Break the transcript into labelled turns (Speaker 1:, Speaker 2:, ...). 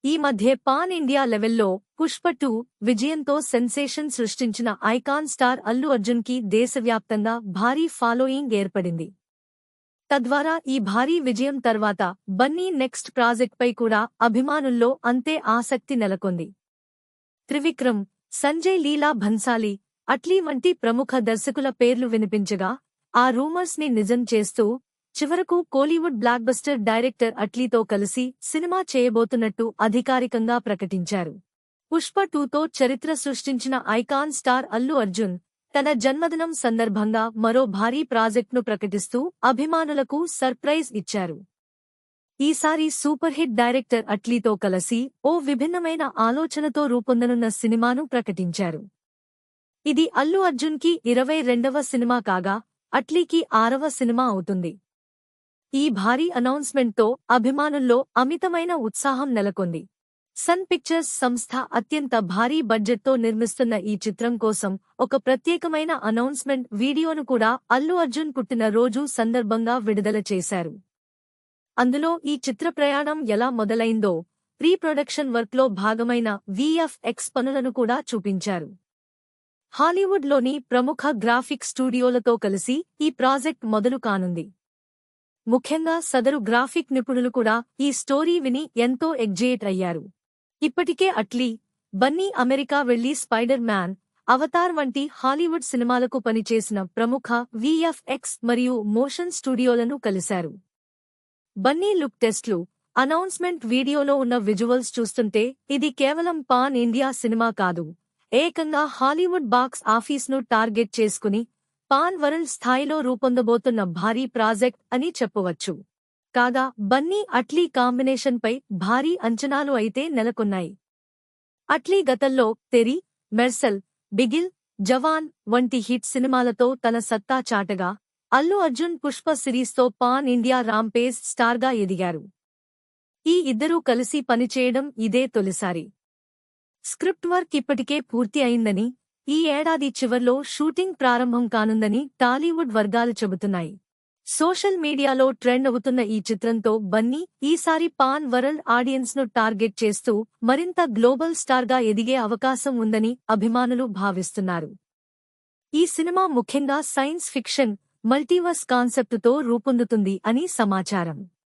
Speaker 1: ఈ మధ్య pan India లెవెల్లో పుష్ప 2 విజయంతో సెన్సేషన్ సృష్టించిన ఐకాన్ స్టార్ అల్లు అర్జున్ కి దేశవ్యాప్తంగా భారీ ఫాలోయింగ్ ఏర్పడింది. తద్వారా ఈ భారీ విజయం తర్వాత బన్నీ నెక్స్ట్ ప్రాజెక్ట్పై కూడా అభిమానుల్లో అంతే ఆసక్తి నెలకొంది. త్రివిక్రమ్, సంజయ్ లీలా భన్సాలి, అట్లీ వంటి ప్రముఖ దర్శకుల పేర్లు వినిపించగా ఆ రూమర్స్ ని నిజం చేస్తూ చివరకు కోలీవుడ్ బ్లాక్బస్టర్ డైరెక్టర్ అట్లీతో కలిసి సినిమా చేయబోతున్నట్టు అధికారికంగా ప్రకటించారు. పుష్ప 2తో చరిత్ర సృష్టించిన ఐకాన్ స్టార్ అల్లు అర్జున్ తన జన్మదినం సందర్భంగా మరో భారీ ప్రాజెక్ట్ను ప్రకటిస్తూ అభిమానులకు సర్ప్రైజ్ ఇచ్చారు. ఈసారి సూపర్ హిట్ డైరెక్టర్ అట్లీతో కలిసి ఓ విభిన్నమైన ఆలోచనతో రూపొందనున్న సినిమాను ప్రకటించారు. ఇది అల్లు అర్జున్ కి 22వ సినిమా కాగా అట్లీకి 6వ సినిమా అవుతుంది. ఈ భారీ అనౌన్స్మెంట్తో అభిమానుల్లో అమితమైన ఉత్సాహం నెలకొంది. సన్ పిక్చర్స్ సంస్థ అత్యంత భారీ బడ్జెట్తో నిర్మిస్తున్న ఈ చిత్రం కోసం ఒక ప్రత్యేకమైన అనౌన్స్మెంట్ వీడియోను కూడా అల్లు అర్జున్ పుట్టినరోజు సందర్భంగా విడుదల చేశారు. అందులో ఈ చిత్ర ప్రయాణం ఎలా మొదలైందో, ప్రీ ప్రొడక్షన్ వర్క్లో భాగమైన VFX పనులను కూడా చూపించారు. హాలీవుడ్లోని ప్రముఖ గ్రాఫిక్ స్టూడియోలతో కలిసి ఈ ప్రాజెక్ట్ మొదలు కానుంది. ముఖ్యంగా సదరు గ్రాఫిక్ నిపుణులు కూడా ఈ స్టోరీ విని ఎంతో ఎగ్జైట్ అయ్యారు. ఇప్పటికే అట్లీ, బన్నీ అమెరికా వెళ్లి స్పైడర్ మ్యాన్, అవతార్ వంటి హాలీవుడ్ సినిమాలకు పనిచేసిన ప్రముఖ VFX మరియు మోషన్ స్టూడియోలను కలిశారు. బన్నీ లుక్ టెస్ట్లు, అనౌన్స్మెంట్ వీడియోలో ఉన్న విజువల్స్ చూస్తుంటే ఇది కేవలం పాన్ ఇండియా సినిమా కాదు, ఏకంగా హాలీవుడ్ బాక్స్ ఆఫీస్ను టార్గెట్ చేసుకుని పాన్ వరల్డ్ స్థాయిలో రూపొందబోతున్న భారీ ప్రాజెక్ట్ అని చెప్పవచ్చు. కాగా బన్నీ అట్లీ కాంబినేషన్పై భారీ అంచనాలు అయితే నెలకొన్నాయి. అట్లీ గతంలో తెరి, మెర్సల్, బిగిల్, జవాన్ వంటి హిట్ సినిమాలతో తన సత్తా చాటగా అల్లు అర్జున్ పుష్ప సిరీస్తో పాన్ ఇండియా రాంపేజ్ స్టార్గా ఎదిగారు. ఈ ఇద్దరూ కలిసి పనిచేయడం ఇదే తొలిసారి. స్క్రిప్ట్ వర్క్ ఇప్పటికే పూర్తి అయిందని, ఈ ఏడాది చివర్లో షూటింగ్ ప్రారంభం కానుందని టాలీవుడ్ వర్గాలు చెబుతున్నాయి. సోషల్ మీడియాలో ట్రెండ్ అవుతున్న ఈ చిత్రంతో బన్నీ ఈసారి పాన్ వరల్డ్ ఆడియన్స్ను టార్గెట్ చేస్తూ మరింత గ్లోబల్ స్టార్గా ఎదిగే అవకాశం ఉందని అభిమానులు భావిస్తున్నారు. ఈ సినిమా ముఖ్యంగా సైన్స్ ఫిక్షన్, మల్టీవర్స్ కాన్సెప్టుతో రూపొందుతుంది అని సమాచారం.